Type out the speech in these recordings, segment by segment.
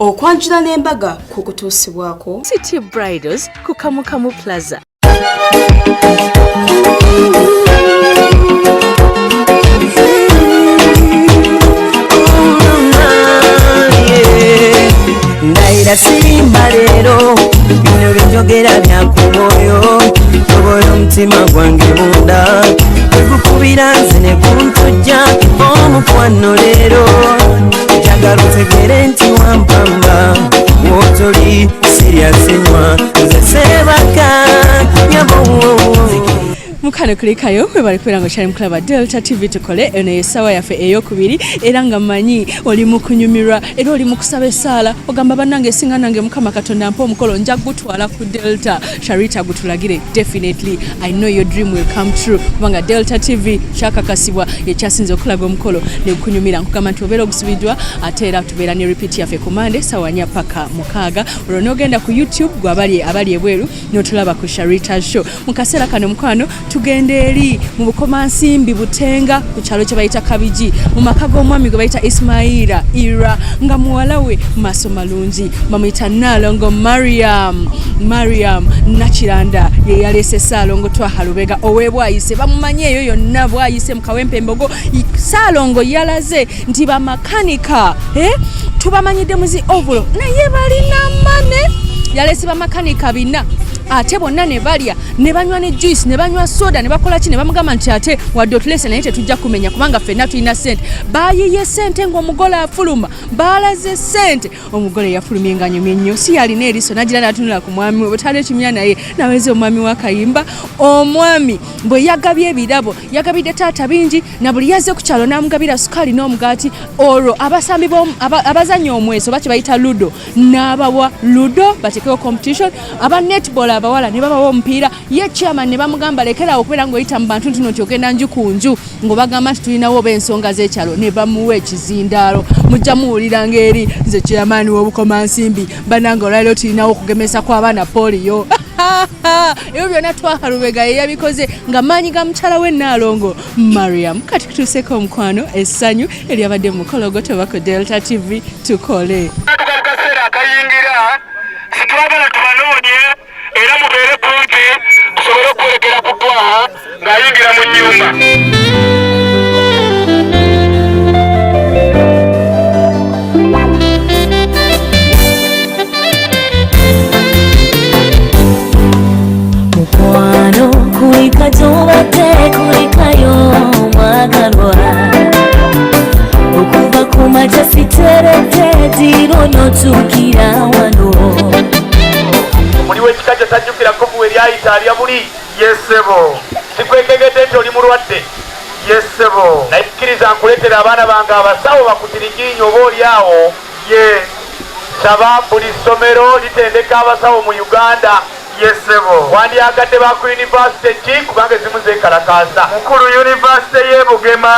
okwanjula n'embaga ku kutuusibwako City Bridals ku Kamukamu Plaza. Ndaira sirimba leero bino by'enjogera bya ku mwoyo tobola omutima gwange munda ekukubira nze ne kuntujja omukwano leero njagala otegere nti wampamba wotoli siryasenywa nze sebaka nyabo Mukano kulikayo we bali kwera ngo cyari muklaba Delta TV tukole ene yesawa yafe eyokubiri era nga manyi oli mukunyumirwa era oli mukusaba esala ogamba banange singa nange mukama katonda mpo omukolo nja gutwala ku Delta Sharita gutulagire definitely I know your dream will come true kubanga Delta TV kyakakasibwa ekyasinze okulaga omukolo ne kunyumira nkugamba nti obera ogusubidwa ate era tubeera ne repeat yafe kumande sawa nya paka mukaga olwo nogenda ku YouTube gwabali abali ebweru notulaba ku Sharita show mukasera kano mukwano tugende eri mu Bukomansimbi Butenga ku kyalo kye bayita Kabiji mu maka g'omwami gwe bayita Ismaila Ira nga muwala we maso malungi bamuyita Nalongo Mariam Nakiranda ye yalese Salongo twahalubega owebwayise bamumanye eyo yonna bwayise mu Kawempe Mbogo Salongo yalaze nti bamakanika tubamanyide muzi ovulo naye balina mane yalese bamakanika bina ate bonna ne balya ne banywa ne juice ne banywa soda ne bakola ki ne bamugamba nti ate wadde otulese naye tetujja kumenya kubanga ffenna tulina sente bayiye sente ng'omugole afuluma baalaze sente omugole yafulumye nga nyumye nnyo si yalina eriso nagira n'atunula ku mwami we butale kimya naye naweze omwami wa Kayimba omwami bwe yagabye ebirabo yagabidde taata bingi na buli yaze ku kyalo n'amugabira sukali n'omugaati olwo abasambi abazannya omweso bakibayita ludo n'abawa ludo batekewo competition aba netball abawala ne babawo omupiira ye chairman ne bamugamba lekera okubeera ng'oyita mu bantu ntuno kyogenda nju ku nju ng'obagamba nti tulinawo b'ensonga z'ekyalo ne bamuwa ekizindaalo mujja muwulira ng'eri nze chairman w'Obukomansimbi bananga olwaliro tulinawo okugemesa kw'abaana poliyo ebyo byonna twahalubega ye yabikoze nga maanyi ga mukyala we Nalongo Mariam kati tutuuseko omukwano essanyu eryabadde mu mukolo ogw'otobako Delta TV tukole situwagala tubanoonye era mubeere kumpi tusobole okwolekera ku twaha ng'ayingira mu nnyumba mukwano kulika gy'obadde kulikayo mwagalwa okuva ku makya siteredde diro n'otuukira wano muliwo ekika kye tajjukira kkovu eryayita alya buli yesebo sikwekegedde nti oli mulwadde yesebo naye kkiriza nkuleetera abaana bange abasawo bakutiriginyo oba oli awo ye saba buli ssomero litendeka abasawo mu Uganda yesebo wandyagadde ba ku yunivasite ki kubanga ezimu zekalakaasa mukulu yunivasite ey'Ebugema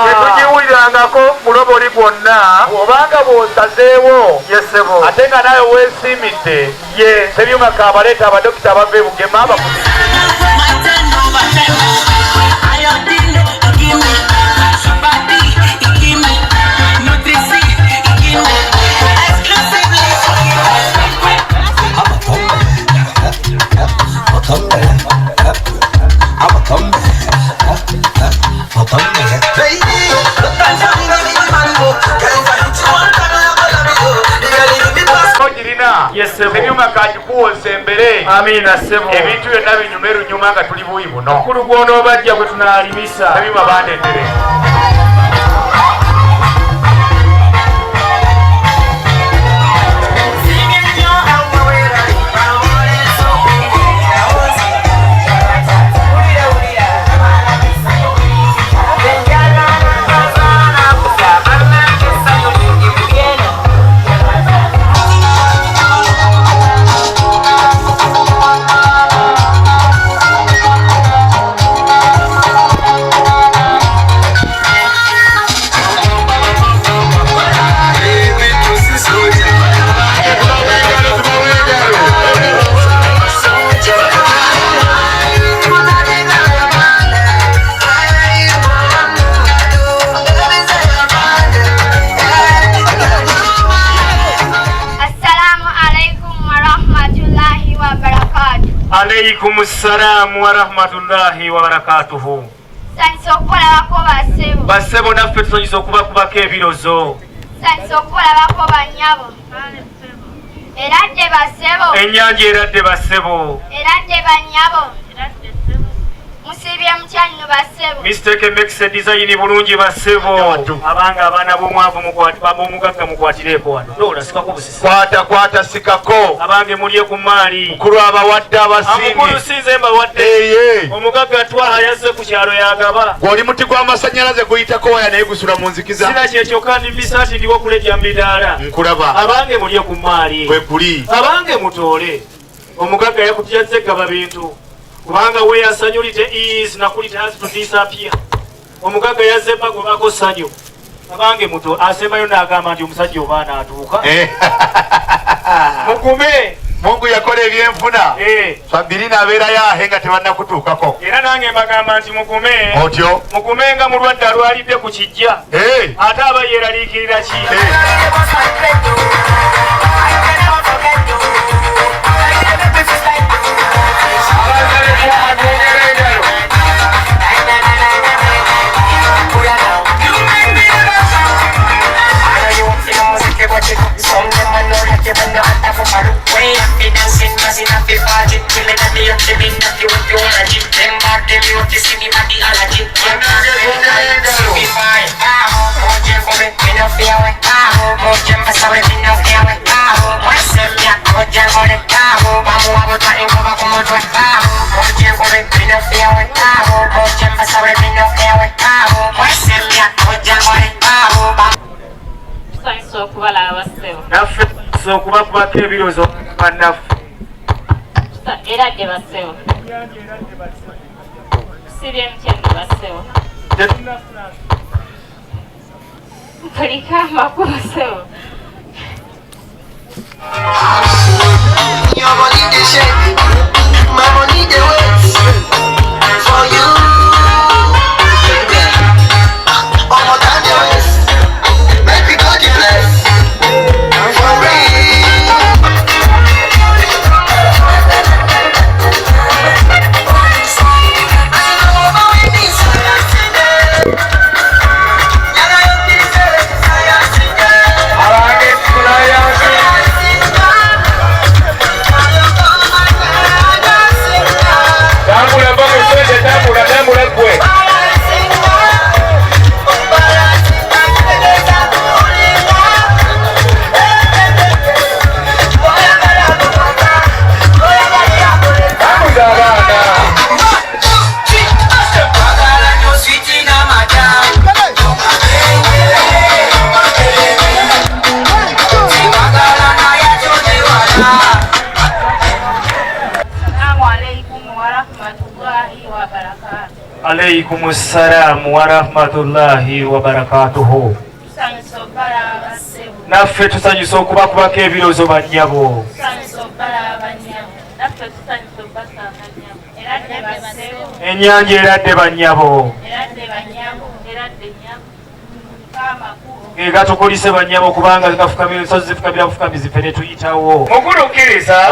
tetugiwulirangako muloboli gwonna obanga bw'osazeewo yesebo ate nga nawe weesiimidde ye sebyuma kaabaleeta abadokita abava e Bugema ebyuma kagikuwoza embere amina sebo ebintu byonna binyuma erunyuma nga tuli buyi buno mukulu gw'onoobajja gwe tunaalimisa ebyuma bandendere Alaykumus salam wa rahmatullahi wa barakatuhu. Sanso okukola bako basebo. Basebo naffe tusanyusa okubakubako ebirozo. Sanso okukola bako banyabo. Eradde basebo. Ennyanja eradde basebo. Eradde banyabo. Musibye mukyanyu basebo. Mistake makes a design bulungi basebo. Abanga abaana b'omwavu mugagga mukwatireko wano. Lola sikako busisi. Kwata sikako. Abange mulye ku maali. Mukulu abawadde abasingi. Amukulu sinze mbawadde. Omugagga twaha yazze ku kyalo yagaba. Gw'oli muti gw'amasannyalaze guyitako waya naye gusula mu nzikiza. Sina kyekyo kandi mbisaati ndiwo kulejja mbidaala. Nkulaba. Abange mulye ku maali. Kwe kuli. Abange mutoole. Omugagga yakutuyazze gaba bintu. Kubanga we asanyulite is nakulite has to disappear. Omugagga yazze bagobako sanyu. Abange muto asemayo n'agamba nti omusajja obaana atuuka. Mukume. Mungu yakola ebyenfuna. Fabirina abeerayo ahe nga tebannakutuukako. Era nange mbagamba nti mukume. Otyo. Mukume nga mulwadde alwalidde ku kijja. Ate aba yeeraliikirira ki? Naffe okubakubako ebirozo bannaffe. Eradde basebo. Musibye mukyanyu basebo. Mpulika amakulu basebo. Your body they shake, my money they wait for you. One more time they wait, make we go the place for real. Alaykumus salam wa rahmatullahi wa barakatuhu. Naffe tusanyusa okubakubako ebirozo bannyabo. Ennyanja eradde bannyabo. Gatukulise bannyabo kubanga ensozi zifukamira bufukamizi ffe ne tuyitawo. Mukulukkiriza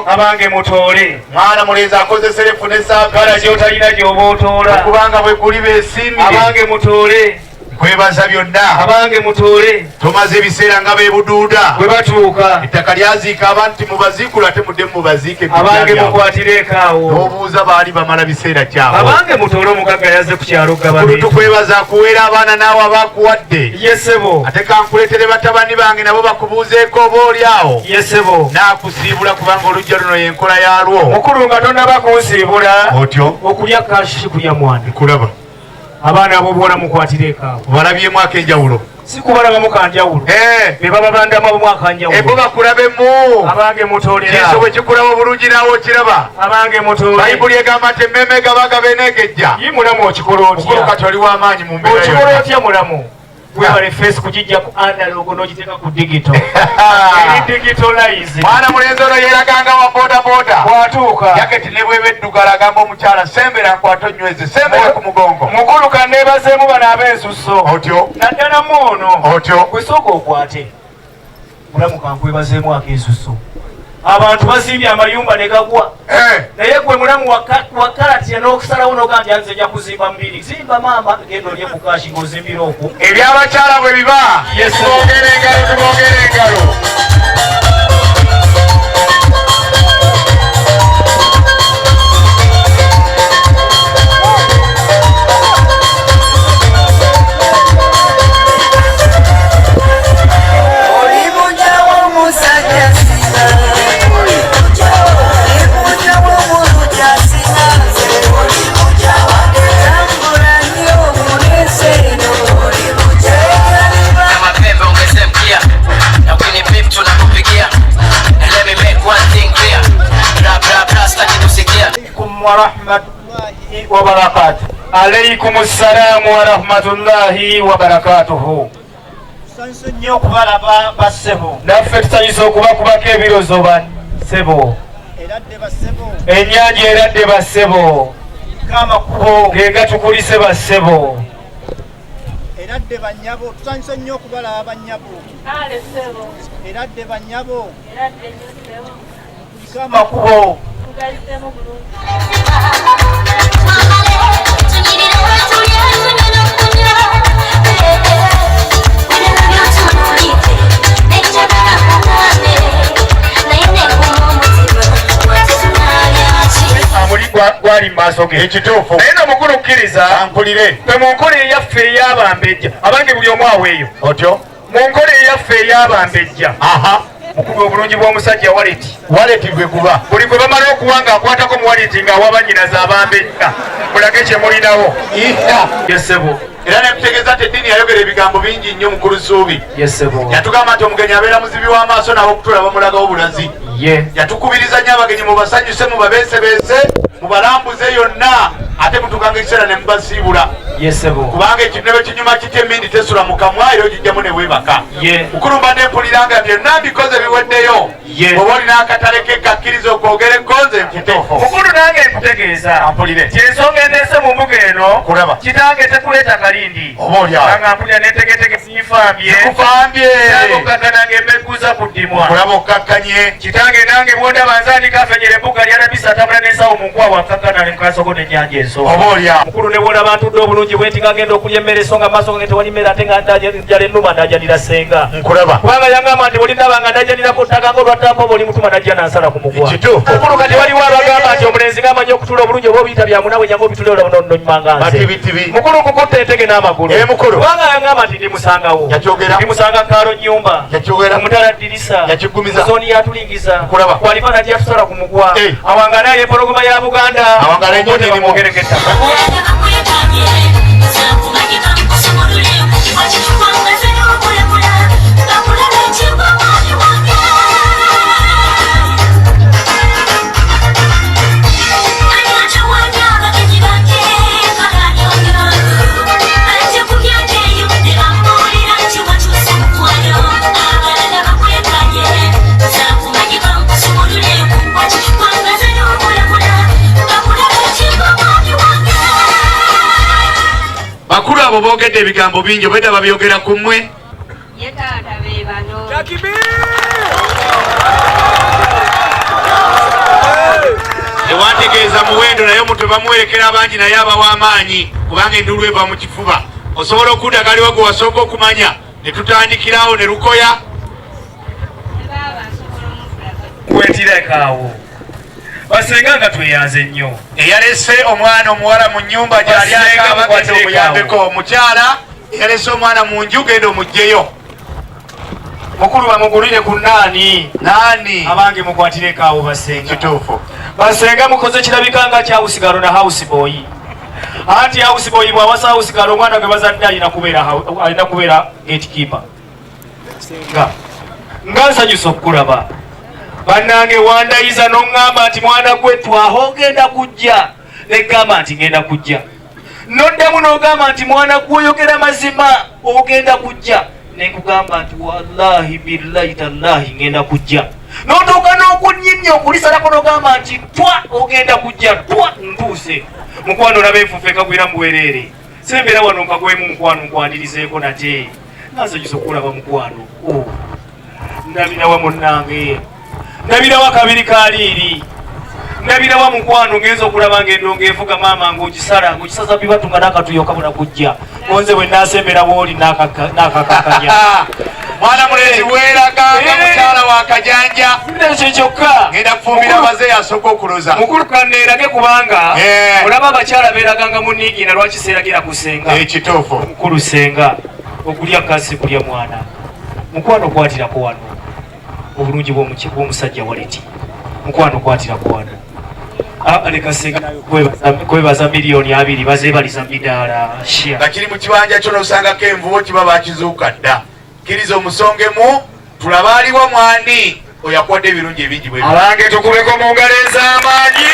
abange mutoole. Mwana mulenzi akozesa erefu n'essaagala gy'otalina gy'oba otoola. Kubanga bwe kuli beesimbye. Abange mutoole. Kwebaza byonna. Abange mutoole. Tumaze ebiseera nga beebuduuda. Bwe batuuka. Ettaka lyaziika abantu mubaziikula ate muddemu mubaziike. Abange mukwatireeko awo. N'obuuza baali bamala biseera kyabwe. Abange mutoole omugagga yazze ku kyalo gaba bintu. Tukwebaza akuweera abaana naawe abakuwadde. Yesebo. Ate kankuleetere batabani bange nabo bakubuuzeeko oba oli awo. Yesebo. Naakusiibula kubanga olujja luno y'enkola yalwo. Mukulu nga tonnaba kunsiibula. Otyo. Okulya kashi kulya mwani. Kulaba. Abaana abobuwala mukwatireeko awo. Balabyemu ak'enjawulo. Si kubalabamu kanjawulo. Be baba bandamu mwaka njawulo. Ebo bakulabemu. Abange mutoolera. Kiso bwe kikulaba bulungi naawe okiraba. Abange mutoolera. Bayibuli egamba nti emmeme gabaga benegejja. Ye mulamu okikola otya? Mukulu kati oli w'amaanyi mu mbeera yo. Okikola otya mulamu? Webale face kujijja ku analog n'ogiteeka ku digital. Eri digitalize. Mwana mulenzi ono yeeraganga wa boda boda. Bw'atuuka. Yaketi ne bweba eddugala agamba omukyala sembera nkwata onyweze sembera ku mugongo. Mukulu kanneebazeemu bano ab'ensusso. Otyo. Naddala mu ono. Otyo. Gwe sooka okwate. Mulamu kankwebazeemu ak'ensusso. abantu basimbye amayumba ne gagwa naye gwe mulamu wakalati n'okusalawo noga nti anze nja kuzimba mbiri zimba maama genda olye kukashi ng'ozimbira okwo ebyabakyala bwe biba tubongere engalo warahmatullahi wabarakatuh. Alaykum assalam warahmatullahi wabarakatuh. Sanso nnyo okubalaba bassebo. Naffe tusanyusa okubakubako ebirozo bassebo. Eradde bassebo. Ennyanja eradde bassebo. Kamakubo gegatukulise bassebo. Eradde banyabo. Tusanyusa nnyo okubalaba banyabo. Ale ssebo. Eradde banyabo. Eradde nnyo ssebo. Kamakubo. Gwali maaso ge ekituufu naye nomukulu kkiriza ampulire twe mu nkola eyaffe ey'abambejja abange buli omu aweeyo otyo mu nkola eyaffe ey'abambejja mukulu obulungi bw'omusajja waleti gwe kuba buli gwe bamala okuwa ng'akwatako mu waleti ng'awa bannyinaza abambejja mulage kye mulinawo yesebo era nekutegeeza nti eddiini yayogera ebigambo bingi nnyo mukulu Suubi yatugamba nti omugenyi abeera muzibi w'amaaso nabo okutula bamulagawo bulazi yatukubiriza nnyo abagenyi mubasanyuse mubabeesebeese mubalambuze yonna ate mutukanga ekiseera ne mubasiibula kubanga ekintu ne kinyuma kitya emmindi tesula mu kamwa era ogijjamu ne weebaka mukulu mba nempuliranga nti byonna mbikoze biweddeyo oba olina akatale ke kakkiriza okwogera ekkonze nkituufu mukulu nange nkutegeeza kyensonga endeese mu mbuga eno kitange tekuleeta kalindi anga mpulira netegetege sinfambye okukakkananga embegguza ku ddimwa kulaba okkakkanye kitange nange bwondaba nzandika afenyera embuga lyalabisa atambula n'ensawo mu nkwawa akkakkana ne mukasoko n'ennyanja enso mukulu ne bwolaba ntudde obulungi bwenti nga ngenda okulya emmere so nga maaso gange tewali mmere ate nga njala ennuma ndajanira senga kubanga yangamba nti buli ndaba nga ndajanirako ttaka ng'olwattaako oba oli mutuma najja nansala ku mugwa mukulu kati waliwo abagamba nti omulenzi ng'amanyi okutula obulungi oba obiyita byamunawe nyanga obitule olabononyumanga nze mukulu kukutta entege n'amagulu kubanga yangamba nti ndimusangawo ndimusanga kaalo nyumba omutala ddirisa zooni yatulingiza walifa najja yatusala ku mugwa awangala empologoma ya Buganda omwogereko ettaka bakulu abo boogedde ebigambo bingi obwedda babyogera ku mmwe tewantegeeza muwendo naye omuntu bamuwerekera abangi naye abawa amaanyi kubanga endulu eva mu kifuba osobola okuddagaliwo gwe wasooka okumanya ne tutandikirawo ne lukoya wetirekawo basenga nga tweyanze nnyo eyalese omwana omuwala mu nnyumba gyali agenda omuyambeko omukyala eyalese omwana mu nju genda omugjeyo mukulu bamugulire ku naani abange mukwatirekawo basenga kituufu basenga mukoze kirabikanga kya usigalo na house boy anti house boy bwawasa usigalo omwana gwe bazadde alina kubeera gatekeeper nga nsanyusa okukulaba bannange wandayiza n'oŋŋamba nti mwana gwe twaho ogenda kujja negamba nti ngenda kujja noddamu n'ogamba nti mwana gwe oyogera mazima ogenda kujja nenkugamba nti wallahi billahi tallahi ngenda kujja notuuka n'okunyinnya okulisalako n'ogamba nti twa ogenda kujja twa ntuuse mukwano olaba enfuufu ekagwira mu bwereere sembeera wano nkagwemu mukwano nkwanirizeeko nate nansanyusa okulaba mukwano ndabira wa munnange ndabirawa kabiri kaliri ndabirawa mukwano ngenza okulaba ng'endongo evuga maama ng'ogisala ng'ogisaza bibatunga n'akatuyo kabula kujja konze bwe naasembera wooli n'akakakanya mwana mulezi weeraganga mukyala wa kajanja ekyo kyokka ngenda kufumbira baze asooka okuloza mukulu kanneerage kubanga olaba abakyala beeraganga mu niigiina lwaki seeragira ku senga ekituufu mukulu senga okulya kasi kulya mwana mukwano kwatirako wano obulungi bw'omusajja waleti mukwano kwatirako wano leka senga kwebaza miliyoni 2 bazeebaliza midaala nga kiri mu kibanja kyo nosangako envubo kiba bakizuuka dda kkiriza omusongemu tulaba aliwo mwani oyakwadde ebirungi ebingi bwe abange tukubeko mu ngalo ez'amaanyi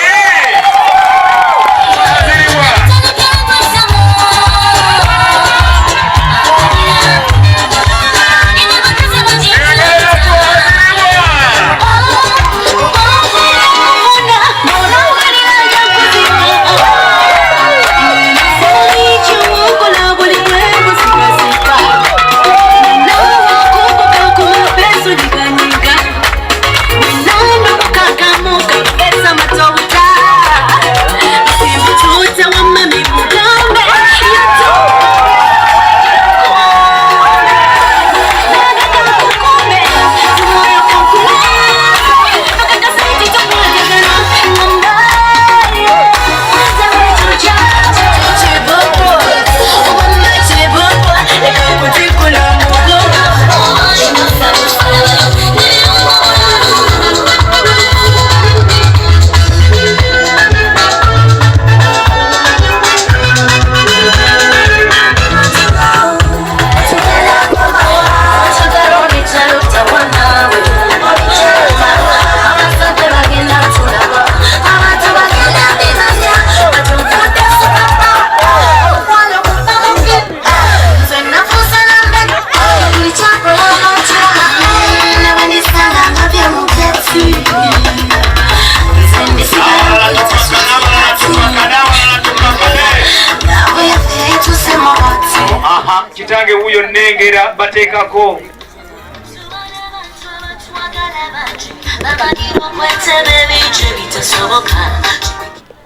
kitange wuyo nnengera bateekako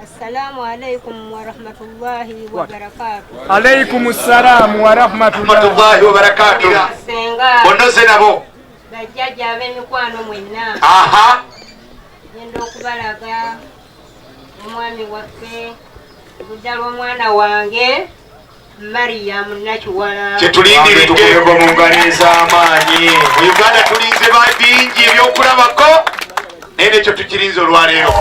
Assalamu alaikum wa rahmatullahi wa barakatuh. Alaikum salam wa rahmatullahi wa barakatuh. Senga bondoze nabo bajjaja ab'emikwano mwenna. Aha. Ngenda okubalaga omwami waffe buddala omwana wange Mariam Nakiwala. Kyetulindire tukubeko mu ngalo ez'amaanyi. Mu Uganda tulinze bingi ebyokulabako naye nekyo tukirinza olwaleero.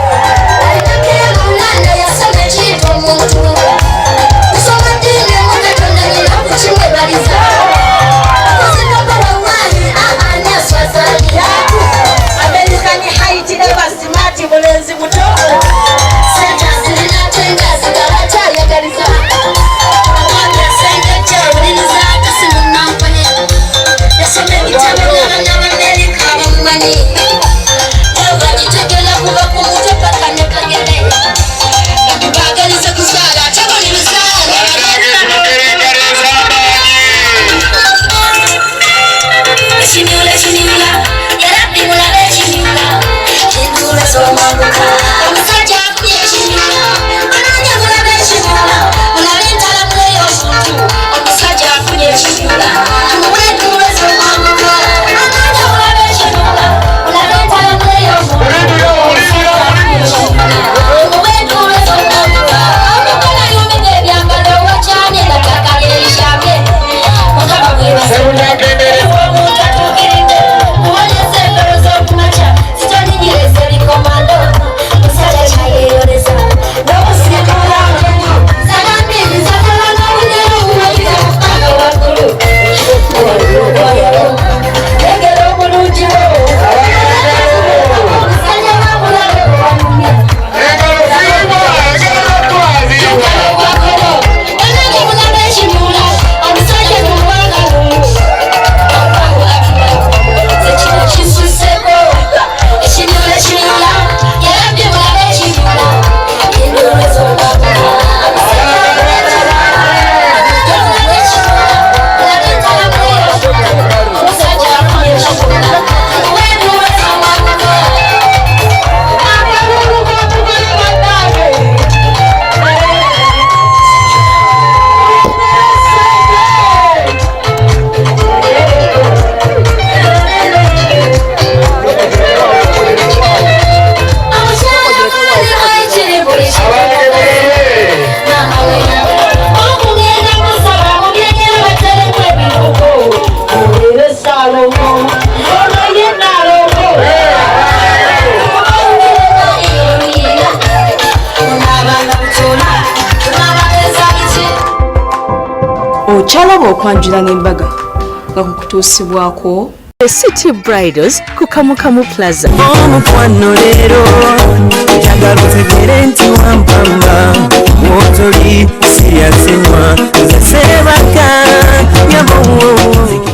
Ochalaba okwanjula n'embaga nga kukutuusibwako City Bridals ku Kamukamu Plaza. Omukwano leero njagala otegere nti wampamba wotoli siriasenywa nze sebaka nyabo